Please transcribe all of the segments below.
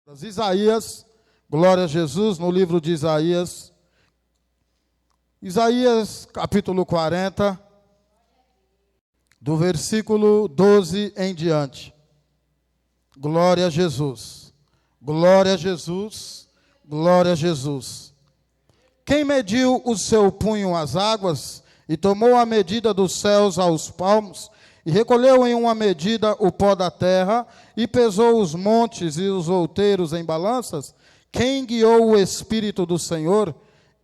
Isaías, glória a Jesus, no livro de Isaías, capítulo 40, do versículo 12 em diante. Glória a Jesus, glória a Jesus, glória a Jesus. Quem mediu o seu punho às águas e tomou a medida dos céus aos palmos, e recolheu em uma medida o pó da terra, e pesou os montes e os outeiros em balanças? Quem guiou o Espírito do Senhor?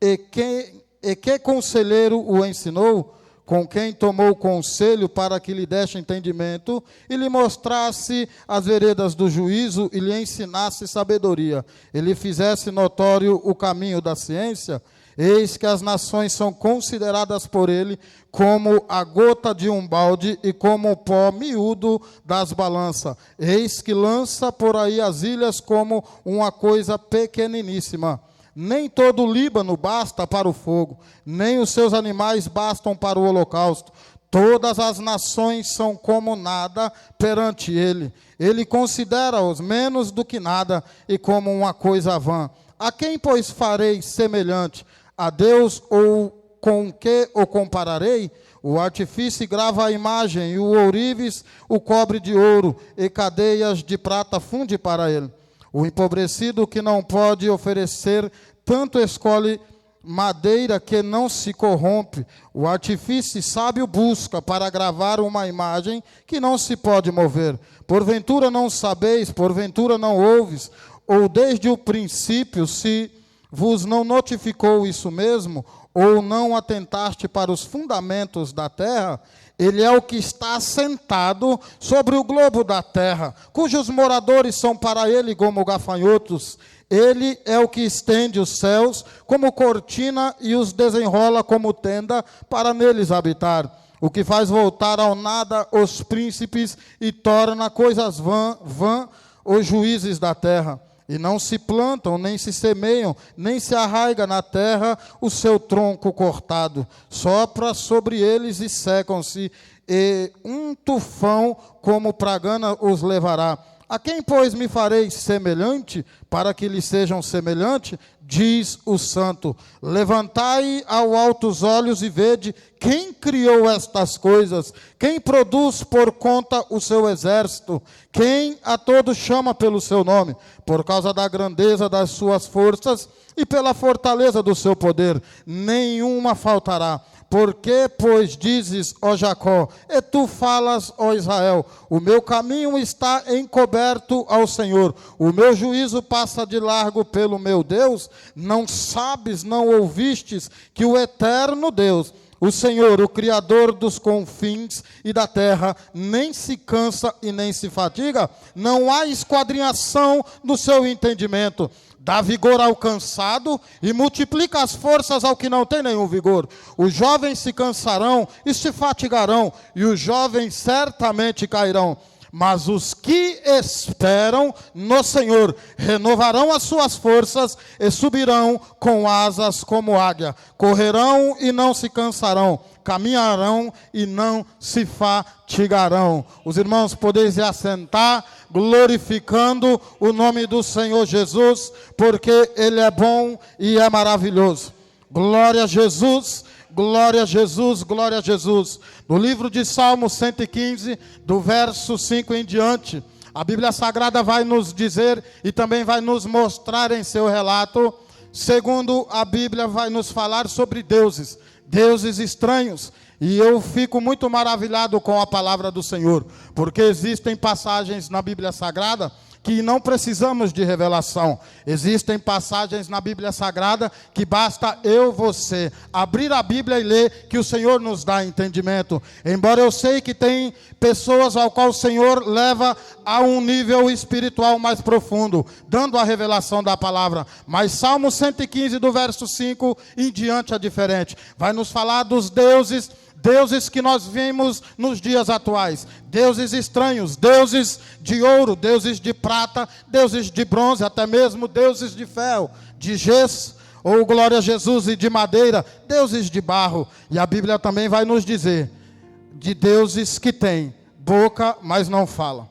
E que conselheiro o ensinou? Com quem tomou conselho para que lhe desse entendimento, e lhe mostrasse as veredas do juízo, e lhe ensinasse sabedoria, e lhe fizesse notório o caminho da ciência? Eis que as nações são consideradas por ele como a gota de um balde e como o pó miúdo das balanças. Eis que lança por aí as ilhas como uma coisa pequeniníssima. Nem todo o Líbano basta para o fogo, nem os seus animais bastam para o holocausto. Todas as nações são como nada perante ele. Ele considera-os menos do que nada e como uma coisa vã. A quem, pois, farei semelhante? A Deus, ou com que o compararei? O artífice grava a imagem, e o ourives o cobre de ouro, e cadeias de prata funde para ele. O empobrecido que não pode oferecer, tanto escolhe madeira que não se corrompe. O artífice sábio busca para gravar uma imagem que não se pode mover. Porventura não sabeis, porventura não ouves, ou desde o princípio se vos não notificou isso mesmo, ou não atentaste para os fundamentos da terra? Ele é o que está assentado sobre o globo da terra, cujos moradores são para ele como gafanhotos. Ele é o que estende os céus como cortina e os desenrola como tenda para neles habitar. O que faz voltar ao nada os príncipes e torna coisas vã os juízes da terra. E não se plantam, nem se semeiam, nem se arraiga na terra o seu tronco cortado. Sopra sobre eles e secam-se, e um tufão como pragana os levará. A quem, pois, me farei semelhante, para que lhe sejam semelhante? Diz o santo. Levantai ao alto os olhos e vede quem criou estas coisas, quem produz por conta o seu exército, quem a todos chama pelo seu nome, por causa da grandeza das suas forças e pela fortaleza do seu poder, nenhuma faltará. Porque, pois, dizes, ó Jacó, e tu falas, ó Israel, o meu caminho está encoberto ao Senhor, o meu juízo passa de largo pelo meu Deus? Não sabes, não ouvistes, que o eterno Deus, o Senhor, o Criador dos confins e da terra, nem se cansa e nem se fatiga? Não há esquadrinhação no seu entendimento. Dá vigor ao cansado e multiplica as forças ao que não tem nenhum vigor. Os jovens se cansarão e se fatigarão, e os jovens certamente cairão. Mas os que esperam no Senhor renovarão as suas forças e subirão com asas como águia. Correrão e não se cansarão, caminharão e não se fatigarão. Os irmãos podeis se assentar, glorificando o nome do Senhor Jesus, porque Ele é bom e é maravilhoso. Glória a Jesus. Glória a Jesus, glória a Jesus. No livro de Salmo 115, do verso 5 em diante, a Bíblia Sagrada vai nos dizer e também vai nos mostrar em seu relato, segundo a Bíblia vai nos falar sobre deuses estranhos. E eu fico muito maravilhado com a palavra do Senhor, porque existem passagens na Bíblia Sagrada que não precisamos de revelação. Existem passagens na Bíblia Sagrada que basta você abrir a Bíblia e ler, que o Senhor nos dá entendimento. Embora eu sei que tem pessoas ao qual o Senhor leva a um nível espiritual mais profundo, dando a revelação da palavra. Mas Salmo 115, do verso 5 em diante é diferente. Vai nos falar dos deuses que nós vimos nos dias atuais, deuses estranhos, deuses de ouro, deuses de prata, deuses de bronze, até mesmo deuses de ferro, de gesso, ou glória a Jesus, e de madeira, deuses de barro. E a Bíblia também vai nos dizer de deuses que têm boca, mas não falam,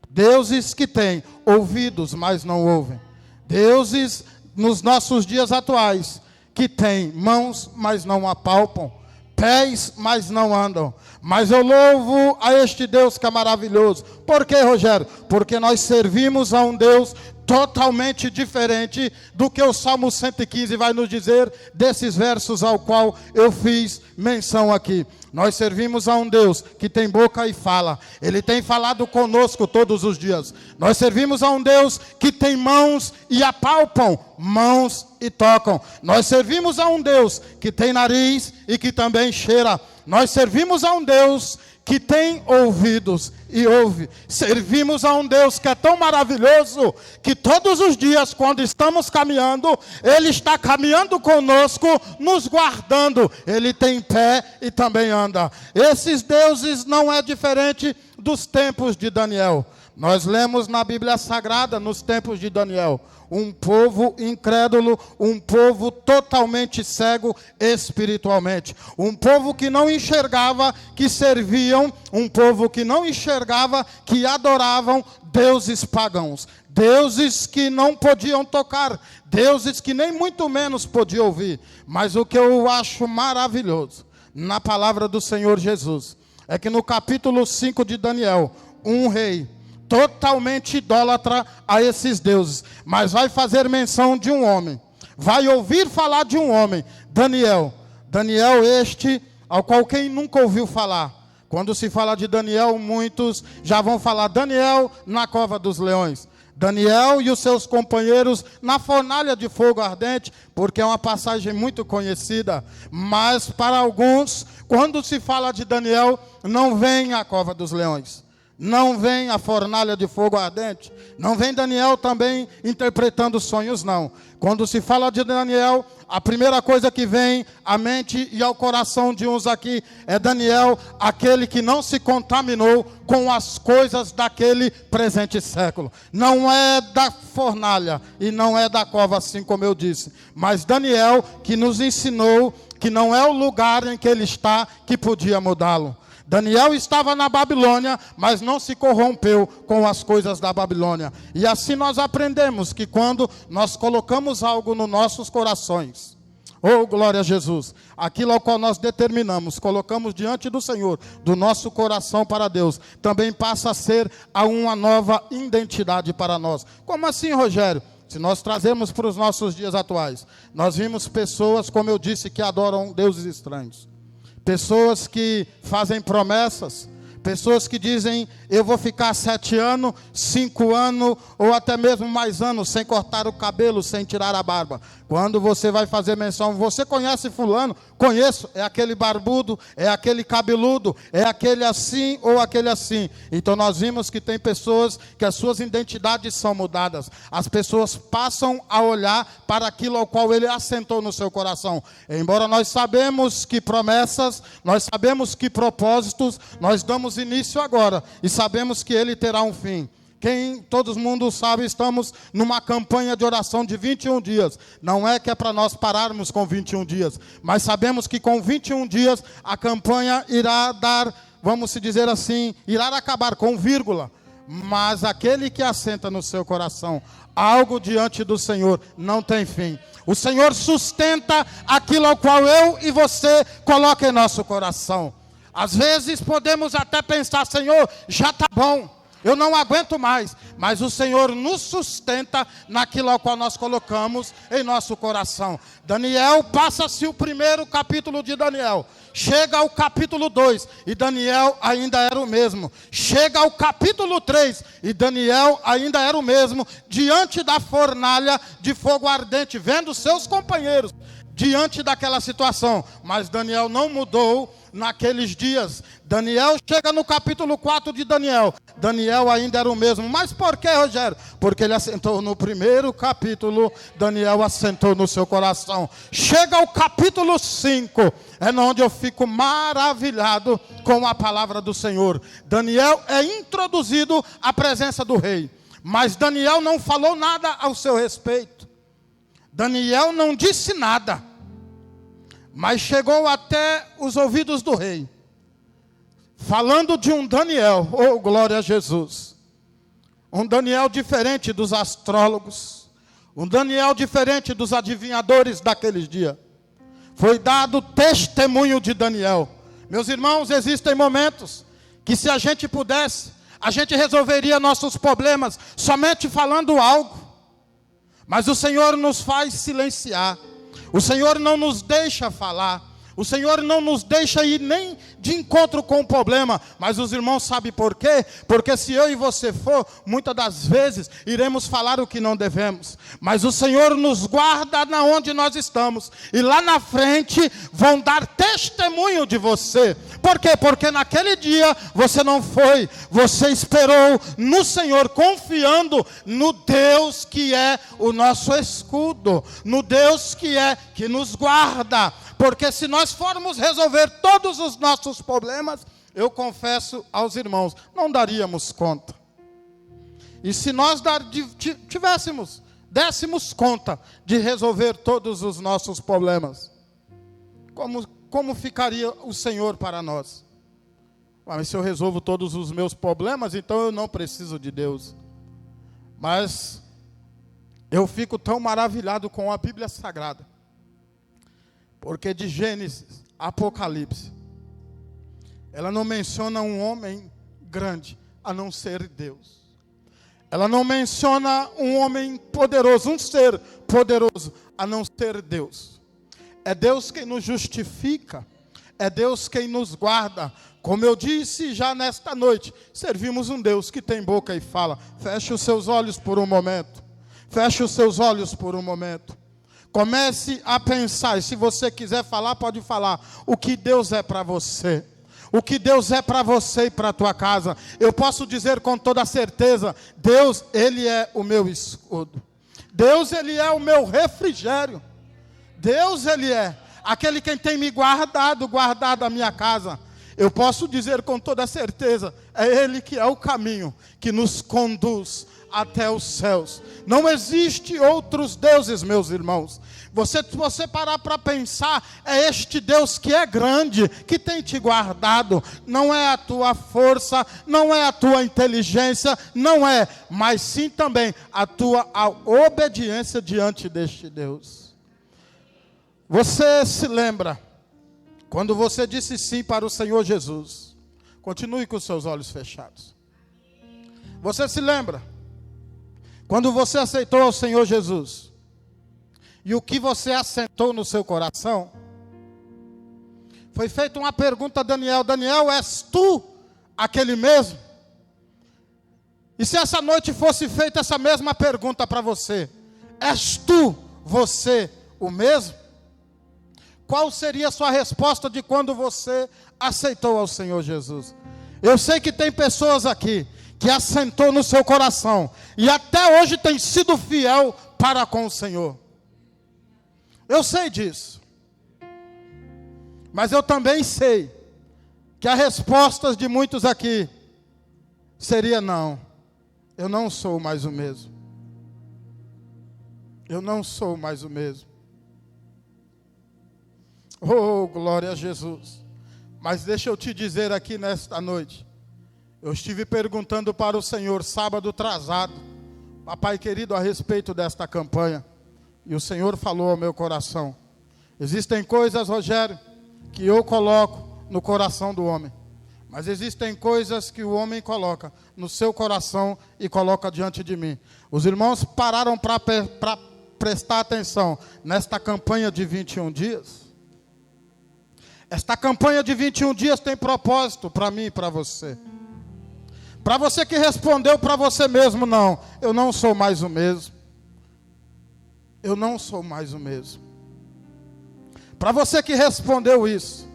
Deuses que têm ouvidos, mas não ouvem. Deuses nos nossos dias atuais que têm mãos, mas não apalpam, pés, mas não andam. Mas eu louvo a este Deus que é maravilhoso. Por quê, Rogério? Porque nós servimos a um Deus totalmente diferente do que o Salmo 115 vai nos dizer, desses versos ao qual eu fiz menção aqui. Nós servimos a um Deus que tem boca e fala. Ele tem falado conosco todos os dias. Nós servimos a um Deus que tem mãos e apalpam, mãos e tocam. Nós servimos a um Deus que tem nariz e que também cheira. Nós servimos a um Deus que tem ouvidos e ouve. Servimos a um Deus que é tão maravilhoso, que todos os dias, quando estamos caminhando, Ele está caminhando conosco, nos guardando. Ele tem pé e também anda. Esses deuses não é diferente dos tempos de Daniel. Nós lemos na Bíblia Sagrada, nos tempos de Daniel, um povo incrédulo, um povo totalmente cego espiritualmente, um povo que não enxergava que serviam, um povo que não enxergava que adoravam deuses pagãos, deuses que não podiam tocar, deuses que nem muito menos podiam ouvir. Mas o que eu acho maravilhoso na palavra do Senhor Jesus é que no capítulo 5 de Daniel, um rei totalmente idólatra a esses deuses, mas vai fazer menção de um homem, vai ouvir falar de um homem, Daniel este, ao qual quem nunca ouviu falar. Quando se fala de Daniel, muitos já vão falar Daniel na cova dos leões, Daniel e os seus companheiros na fornalha de fogo ardente, porque é uma passagem muito conhecida. Mas para alguns, quando se fala de Daniel, não vem a cova dos leões, não vem a fornalha de fogo ardente, não vem Daniel também interpretando sonhos, não. Quando se fala de Daniel, a primeira coisa que vem à mente e ao coração de uns aqui é Daniel, aquele que não se contaminou com as coisas daquele presente século. Não é da fornalha e não é da cova, assim como eu disse, mas Daniel que nos ensinou que não é o lugar em que ele está que podia mudá-lo. Daniel estava na Babilônia, mas não se corrompeu com as coisas da Babilônia. E assim nós aprendemos que quando nós colocamos algo nos nossos corações, oh glória a Jesus, aquilo ao qual nós determinamos, colocamos diante do Senhor, do nosso coração para Deus, também passa a ser uma nova identidade para nós. Como assim, Rogério? Se nós trazemos para os nossos dias atuais, nós vimos pessoas, como eu disse, que adoram deuses estranhos. Pessoas que fazem promessas, pessoas que dizem, eu vou ficar 7 anos, 5 anos, ou até mesmo mais anos, sem cortar o cabelo, sem tirar a barba. Quando você vai fazer menção, você conhece fulano? Conheço, é aquele barbudo, é aquele cabeludo, é aquele assim ou aquele assim. Então nós vimos que tem pessoas que as suas identidades são mudadas. As pessoas passam a olhar para aquilo ao qual ele assentou no seu coração. Embora nós sabemos que promessas, nós sabemos que propósitos, nós damos início agora e sabemos que ele terá um fim. Todo mundo sabe, estamos numa campanha de oração de 21 dias. Não é que é para nós pararmos com 21 dias, mas sabemos que com 21 dias a campanha irá dar, vamos dizer assim, irá acabar com vírgula. Mas aquele que assenta no seu coração algo diante do Senhor não tem fim. O Senhor sustenta aquilo ao qual eu e você coloca em nosso coração. Às vezes podemos até pensar, Senhor, já está bom, eu não aguento mais, mas o Senhor nos sustenta naquilo ao qual nós colocamos em nosso coração. Daniel, passa-se o primeiro capítulo de Daniel, chega ao capítulo 2 e Daniel ainda era o mesmo. Chega ao capítulo 3 e Daniel ainda era o mesmo, diante da fornalha de fogo ardente, vendo seus companheiros diante daquela situação. Mas Daniel não mudou naqueles dias. Daniel chega no capítulo 4 de Daniel. Daniel ainda era o mesmo. Mas por que, Rogério? Porque ele assentou no primeiro capítulo, Daniel assentou no seu coração. Chega ao capítulo 5, é onde eu fico maravilhado com a palavra do Senhor. Daniel é introduzido à presença do rei, mas Daniel não falou nada ao seu respeito. Daniel não disse nada, mas chegou até os ouvidos do rei, falando de um Daniel, oh glória a Jesus, Um Daniel diferente dos astrólogos. Um Daniel diferente dos adivinhadores daqueles dias. Foi dado testemunho de Daniel. Meus irmãos, existem momentos que se a gente pudesse, a gente resolveria nossos problemas somente falando algo. Mas o Senhor nos faz silenciar. O Senhor não nos deixa falar. O Senhor não nos deixa ir nem de encontro com o problema. Mas os irmãos sabem por quê? Porque se eu e você for, muitas das vezes iremos falar o que não devemos. Mas o Senhor nos guarda na onde nós estamos. E lá na frente vão dar testemunho de você. Por quê? Porque naquele dia você não foi. Você esperou no Senhor, confiando no Deus que é o nosso escudo. No Deus que nos guarda. Porque se nós formos resolver todos os nossos problemas, eu confesso aos irmãos, não daríamos conta. E se nós dessemos conta de resolver todos os nossos problemas, como ficaria o Senhor para nós? Mas se eu resolvo todos os meus problemas, então eu não preciso de Deus. Mas eu fico tão maravilhado com a Bíblia Sagrada. Porque de Gênesis a Apocalipse, ela não menciona um homem grande, a não ser Deus. Ela não menciona um homem poderoso, um ser poderoso, a não ser Deus. É Deus quem nos justifica, é Deus quem nos guarda. Como eu disse já nesta noite, servimos um Deus que tem boca e fala. Feche os seus olhos por um momento. Feche os seus olhos por um momento. Comece a pensar, e se você quiser falar, pode falar, o que Deus é para você. O que Deus é para você e para a tua casa. Eu posso dizer com toda certeza, Deus, Ele é o meu escudo. Deus, Ele é o meu refrigério. Deus, Ele é aquele quem tem me guardado a minha casa. Eu posso dizer com toda certeza, é Ele que é o caminho que nos conduz até os céus. Não existe outros deuses, meus irmãos. Se você parar para pensar, é este Deus que é grande, que tem te guardado. Não é a tua força, não é a tua inteligência, não é, mas sim também a tua obediência diante deste Deus. Você se lembra quando você disse sim para o Senhor Jesus? Continue com os seus olhos fechados. Você se lembra quando você aceitou ao Senhor Jesus? E o que você assentou no seu coração? Foi feita uma pergunta a Daniel. Daniel, és tu aquele mesmo? E se essa noite fosse feita essa mesma pergunta para você? És tu, você, o mesmo? Qual seria a sua resposta de quando você aceitou ao Senhor Jesus? Eu sei que tem pessoas aqui que assentou no seu coração e até hoje tem sido fiel para com o Senhor. Eu sei disso. Mas eu também sei que a resposta de muitos aqui seria não. Eu não sou mais o mesmo. Eu não sou mais o mesmo. Oh, glória a Jesus. Mas deixa eu te dizer aqui nesta noite. Eu estive perguntando para o Senhor sábado atrasado, papai querido, a respeito desta campanha. E o Senhor falou ao meu coração. Existem coisas, Rogério, que eu coloco no coração do homem. Mas existem coisas que o homem coloca no seu coração e coloca diante de mim. Os irmãos pararam para prestar atenção nesta campanha de 21 dias. Esta campanha de 21 dias tem propósito para mim e para você. Para você que respondeu para você mesmo, não, eu não sou mais o mesmo. Eu não sou mais o mesmo. Para você que respondeu isso,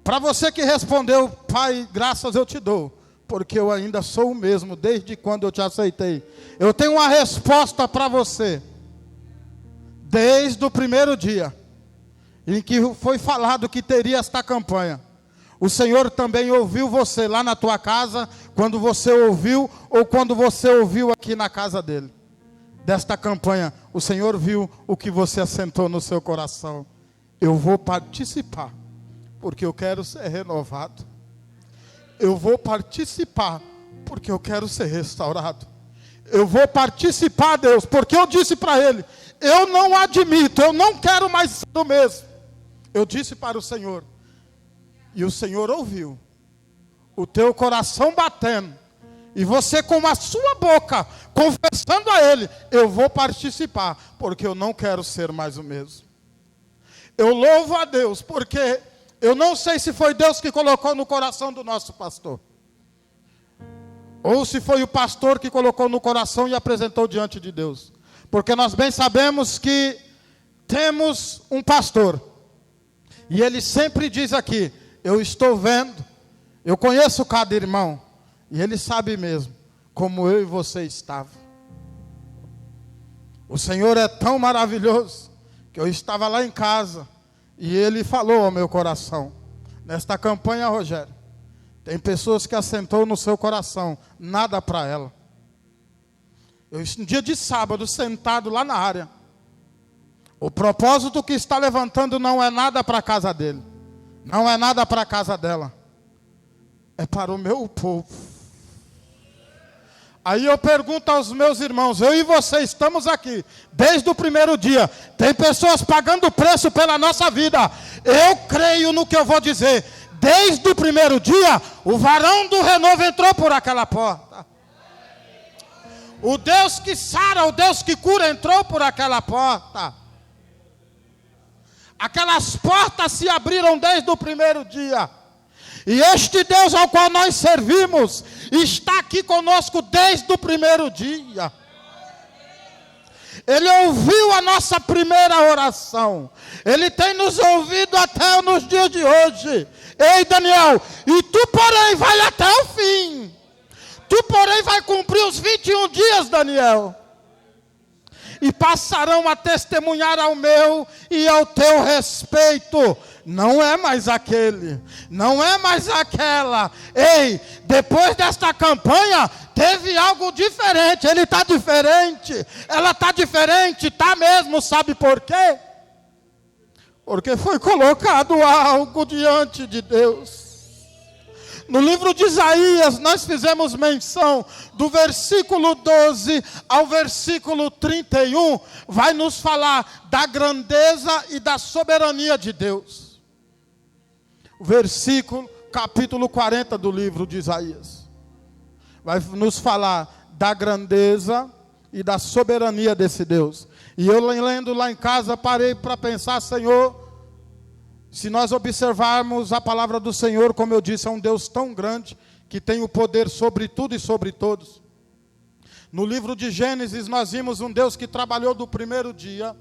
para você que respondeu, Pai, graças eu te dou, porque eu ainda sou o mesmo desde quando eu te aceitei. Eu tenho uma resposta para você. Desde o primeiro dia em que foi falado que teria esta campanha, o Senhor também ouviu você lá na tua casa, quando você ouviu, ou quando você ouviu aqui na casa dele. Desta campanha, o Senhor viu o que você assentou no seu coração. Eu vou participar, porque eu quero ser renovado. Eu vou participar, porque eu quero ser restaurado. Eu vou participar, Deus, porque eu disse para ele, eu não admito, eu não quero mais ser o mesmo. Eu disse para o Senhor, e o Senhor ouviu, o teu coração batendo, e você com a sua boca, confessando a ele, eu vou participar, porque eu não quero ser mais o mesmo. Eu louvo a Deus, porque eu não sei se foi Deus que colocou no coração do nosso pastor, ou se foi o pastor que colocou no coração e apresentou diante de Deus. Porque nós bem sabemos que temos um pastor, e ele sempre diz aqui, eu estou vendo, eu conheço cada irmão, e ele sabe mesmo como eu e você estavam. O Senhor é tão maravilhoso, que eu estava lá em casa, e ele falou ao meu coração, nesta campanha, Rogério, tem pessoas que assentou no seu coração, nada para ela. Eu, um dia de sábado, sentado lá na área, o propósito que está levantando não é nada para a casa dele, não é nada para a casa dela, é para o meu povo. Aí eu pergunto aos meus irmãos, eu e você estamos aqui, desde o primeiro dia, tem pessoas pagando preço pela nossa vida, eu creio no que eu vou dizer, desde o primeiro dia, o varão do renovo entrou por aquela porta. O Deus que sara, o Deus que cura entrou por aquela porta. Aquelas portas se abriram desde o primeiro dia. E este Deus ao qual nós servimos, está aqui conosco desde o primeiro dia. Ele ouviu a nossa primeira oração. Ele tem nos ouvido até nos dias de hoje. Ei, Daniel, e tu, porém, vai até o fim. Tu, porém, vai cumprir os 21 dias, Daniel. E passarão a testemunhar ao meu e ao teu respeito. Não é mais aquele, não é mais aquela. Ei, depois desta campanha, teve algo diferente. Ele está diferente, ela está diferente, está mesmo, sabe por quê? Porque foi colocado algo diante de Deus. No livro de Isaías, nós fizemos menção do versículo 12 ao versículo 31, vai nos falar da grandeza e da soberania de Deus. O versículo, capítulo 40 do livro de Isaías, vai nos falar da grandeza e da soberania desse Deus. E eu lendo lá em casa, parei para pensar, Senhor, se nós observarmos a palavra do Senhor, como eu disse, é um Deus tão grande, que tem o poder sobre tudo e sobre todos. No livro de Gênesis, nós vimos um Deus que trabalhou do primeiro dia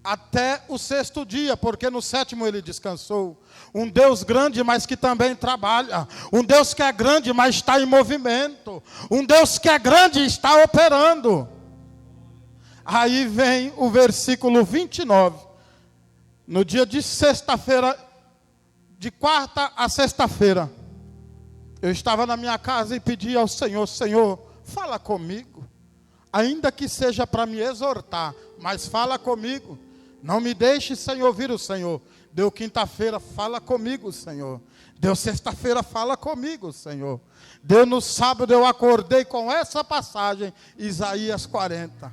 até o sexto dia, porque no sétimo ele descansou. Um Deus grande, mas que também trabalha. Um Deus que é grande, mas está em movimento. Um Deus que é grande e está operando. Aí vem o versículo 29. No dia de sexta-feira, de quarta a sexta-feira, eu estava na minha casa e pedi ao Senhor, Senhor, fala comigo. Ainda que seja para me exortar, mas fala comigo. Não me deixe sem ouvir o Senhor. Deu quinta-feira, fala comigo, Senhor. Deu sexta-feira, fala comigo, Senhor. Deu no sábado, eu acordei com essa passagem, Isaías 40.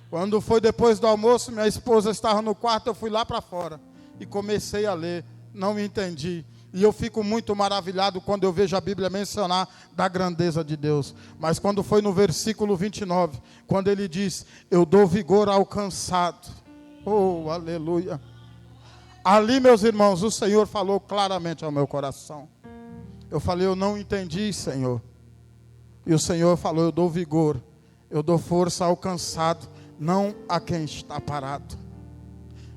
Quando foi depois do almoço, minha esposa estava no quarto, eu fui lá para fora. E comecei a ler, não entendi. E eu fico muito maravilhado quando eu vejo a Bíblia mencionar da grandeza de Deus. Mas quando foi no versículo 29, quando ele diz, eu dou vigor ao cansado. Oh, aleluia. Ali, meus irmãos, o Senhor falou claramente ao meu coração. Eu falei, eu não entendi, Senhor. E o Senhor falou, eu dou vigor, eu dou força ao cansado, não a quem está parado.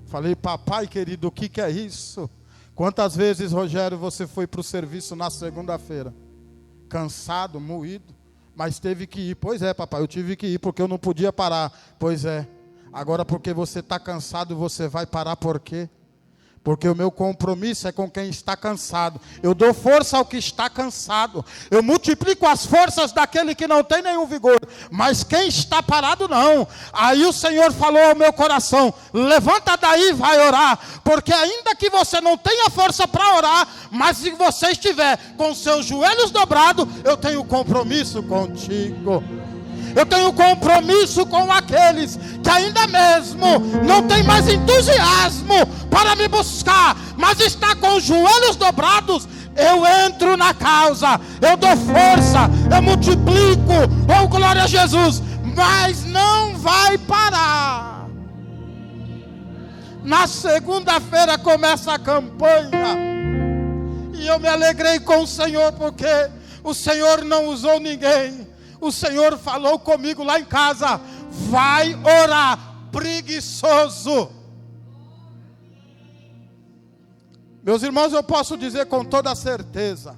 Falei, papai querido, o que é isso? Quantas vezes, Rogério, você foi para o serviço na segunda-feira? Cansado, moído, mas teve que ir. Pois é, papai, eu tive que ir porque eu não podia parar. Pois é. Agora porque você está cansado, você vai parar por quê? Porque o meu compromisso é com quem está cansado. Eu dou força ao que está cansado. Eu multiplico as forças daquele que não tem nenhum vigor. Mas quem está parado não. Aí o Senhor falou ao meu coração: levanta daí e vai orar. Porque ainda que você não tenha força para orar, mas se você estiver com seus joelhos dobrados, eu tenho compromisso contigo. Eu tenho compromisso com aqueles que ainda mesmo não tem mais entusiasmo para me buscar, mas está com os joelhos dobrados. Eu entro na causa, eu dou força, eu multiplico, oh glória a Jesus, mas não vai parar. Na segunda-feira começa a campanha, e eu me alegrei com o Senhor, porque o Senhor não usou ninguém. O Senhor falou comigo lá em casa: vai orar, preguiçoso. Meus irmãos, eu posso dizer com toda certeza,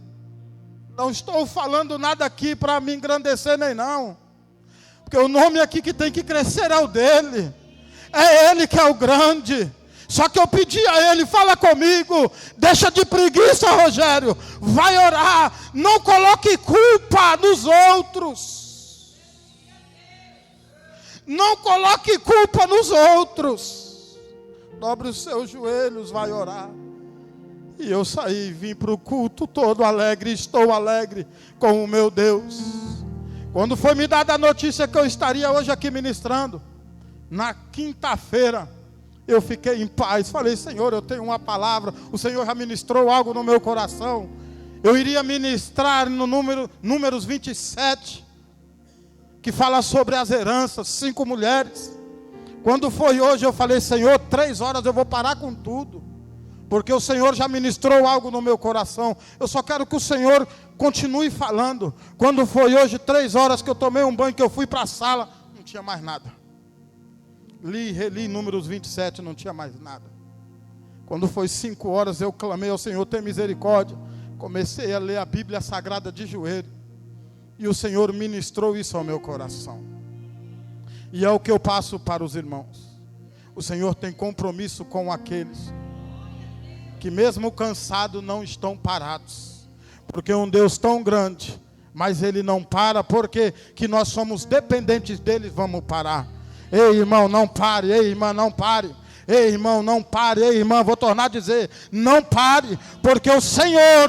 não estou falando nada aqui para me engrandecer nem não, porque o nome aqui que tem que crescer é o dele, é ele que é o grande. Só que eu pedi a ele: fala comigo, deixa de preguiça, Rogério, vai orar, não coloque culpa nos outros, não coloque culpa nos outros, dobre os seus joelhos, vai orar. E eu saí, vim para o culto todo alegre, estou alegre com o meu Deus. Quando foi me dada a notícia que eu estaria hoje aqui ministrando, na quinta-feira, eu fiquei em paz, falei: Senhor, eu tenho uma palavra, o Senhor já ministrou algo no meu coração. Eu iria ministrar no Números 27, que fala sobre as heranças, 5 mulheres. Quando foi hoje, eu falei: Senhor, 3 horas eu vou parar com tudo, porque o Senhor já ministrou algo no meu coração. Eu só quero que o Senhor continue falando. Quando foi hoje, 3 horas que eu tomei um banho, que eu fui para a sala, não tinha mais nada. Li, reli Números 27, não tinha mais nada. Quando foi 5 horas, eu clamei ao Senhor: tem misericórdia. Comecei a ler a Bíblia Sagrada de joelho, e o Senhor ministrou isso ao meu coração. E é o que eu passo para os irmãos. O Senhor tem compromisso com aqueles que mesmo cansados não estão parados, porque um Deus tão grande, mas Ele não para, porque que nós somos dependentes dEle, vamos parar. Ei, irmão, não pare. Ei, irmã, não pare. Ei, irmão, não pare. Ei, irmã, vou tornar a dizer: não pare, porque o Senhor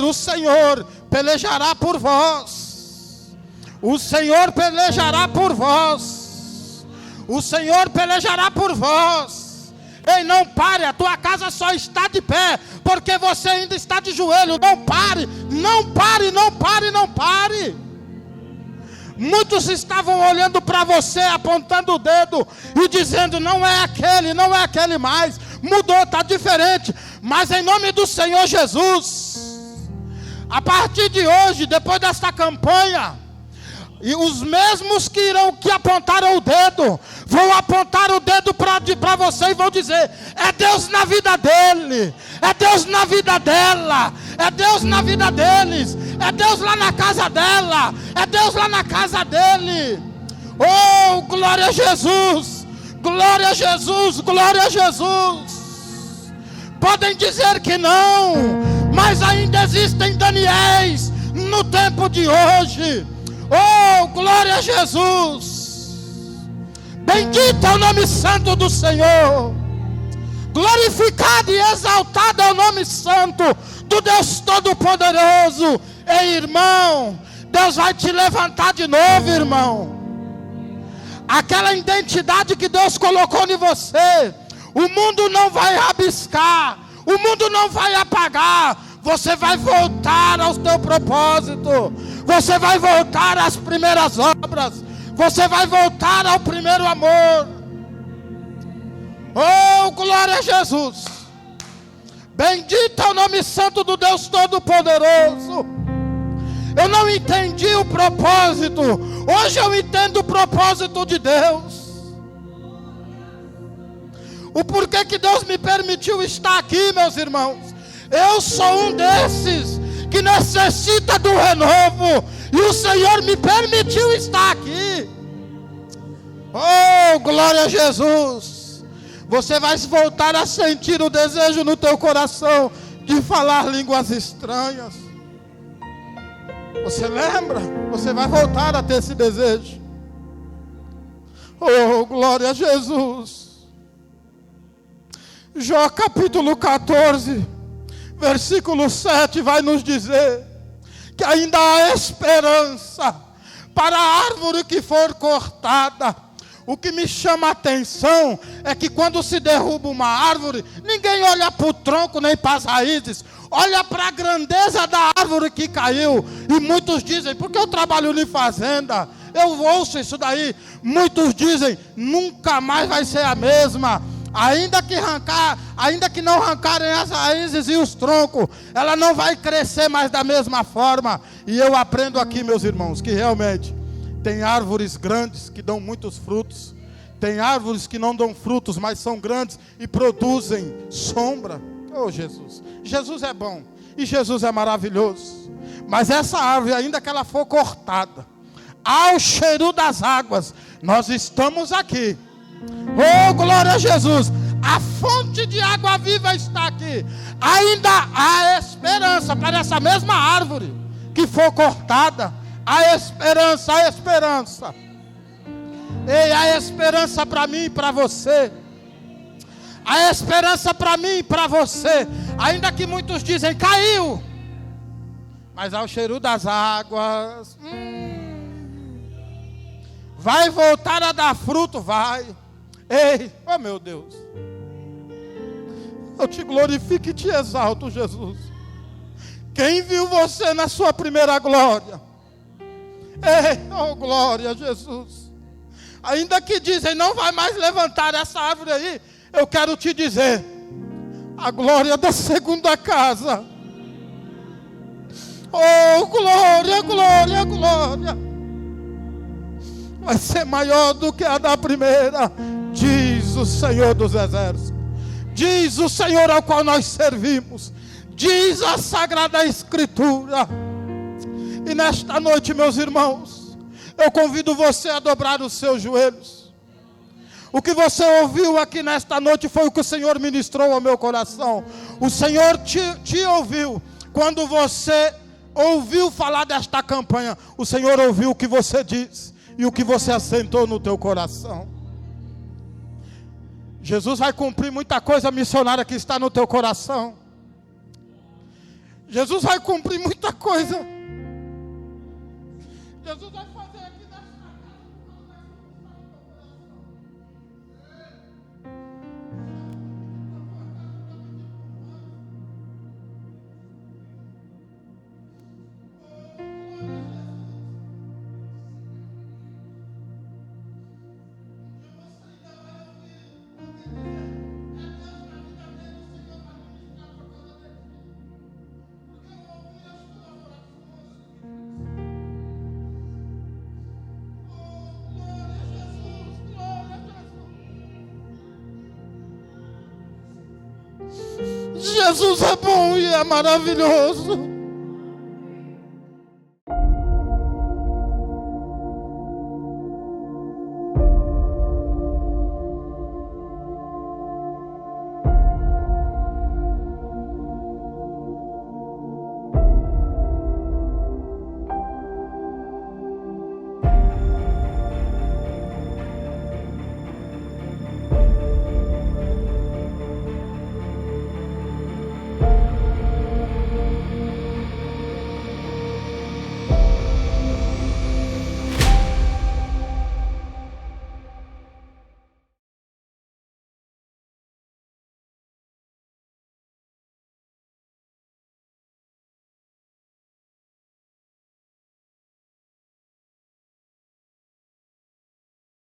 pelejará por vós. O Senhor pelejará por vós. O Senhor pelejará por vós. Ei, não pare, a tua casa só está de pé porque você ainda está de joelho. Não pare, não pare, não pare, não pare. Muitos estavam olhando para você, apontando o dedo e dizendo: não é aquele mais, mudou, está diferente. Mas em nome do Senhor Jesus, a partir de hoje, depois desta campanha, e os mesmos que apontaram o dedo, vão apontar o dedo para você e vão dizer: é Deus na vida dele, é Deus na vida dela, é Deus na vida deles, é Deus lá na casa dela, é Deus lá na casa dele. Oh, glória a Jesus, glória a Jesus, glória a Jesus. Podem dizer que não, mas ainda existem Daniéis no tempo de hoje. Oh, glória a Jesus. Bendito é o nome santo do Senhor. Glorificado e exaltado é o nome santo do Deus Todo-Poderoso. Ei, irmão, Deus vai te levantar de novo, irmão. Aquela identidade que Deus colocou em você, o mundo não vai rabiscar, o mundo não vai apagar. Você vai voltar ao teu propósito, você vai voltar às primeiras obras, você vai voltar ao primeiro amor. Oh, glória a Jesus. Bendito é o nome santo do Deus Todo-Poderoso. Eu não entendi o propósito, hoje eu entendo o propósito de Deus. O porquê que Deus me permitiu estar aqui, meus irmãos. Eu sou um desses que necessita do renovo, e o Senhor me permitiu estar aqui. Oh, glória a Jesus. Você vai voltar a sentir o desejo no teu coração de falar línguas estranhas. Você lembra? Você vai voltar a ter esse desejo. Oh, glória a Jesus. Jó capítulo 14, versículo 7 vai nos dizer que ainda há esperança para a árvore que for cortada. O que me chama a atenção é que quando se derruba uma árvore, ninguém olha para o tronco nem para as raízes, olha para a grandeza da árvore que caiu. E muitos dizem, porque eu trabalho em fazenda, eu ouço isso daí, muitos dizem, nunca mais vai ser a mesma. Ainda que não arrancarem as raízes e os troncos, ela não vai crescer mais da mesma forma. E eu aprendo aqui, meus irmãos, que realmente tem árvores grandes que dão muitos frutos. Tem árvores que não dão frutos, mas são grandes e produzem sombra. Oh, Jesus. Jesus é bom e Jesus é maravilhoso. Mas essa árvore, ainda que ela for cortada, ao cheiro das águas, nós estamos aqui. Oh, glória a Jesus. A fonte de água viva está aqui. Ainda há esperança para essa mesma árvore que for cortada. A esperança, a esperança. Ei, a esperança para mim e para você. A esperança para mim e para você. Ainda que muitos dizem, caiu. Mas ao cheiro das águas, vai voltar a dar fruto, vai. Ei, oh meu Deus. Eu te glorifico e te exalto, Jesus. Quem viu você na sua primeira glória? Ei, oh glória, Jesus. Ainda que dizem, não vai mais levantar essa árvore aí, eu quero te dizer, a glória da segunda casa. Oh glória, glória, glória. Vai ser maior do que a da primeira, diz o Senhor dos Exércitos. Diz o Senhor ao qual nós servimos. Diz a Sagrada Escritura. E nesta noite, meus irmãos, eu convido você a dobrar os seus joelhos. O que você ouviu aqui nesta noite foi o que o Senhor ministrou ao meu coração. O Senhor te ouviu quando você ouviu falar desta campanha. O Senhor ouviu o que você disse e o que você assentou no teu coração. Jesus vai cumprir muita coisa missionária que está no teu coração. Jesus vai cumprir muita coisa. Jesus vai fazer aqui nessa casa. Jesus é bom e é maravilhoso.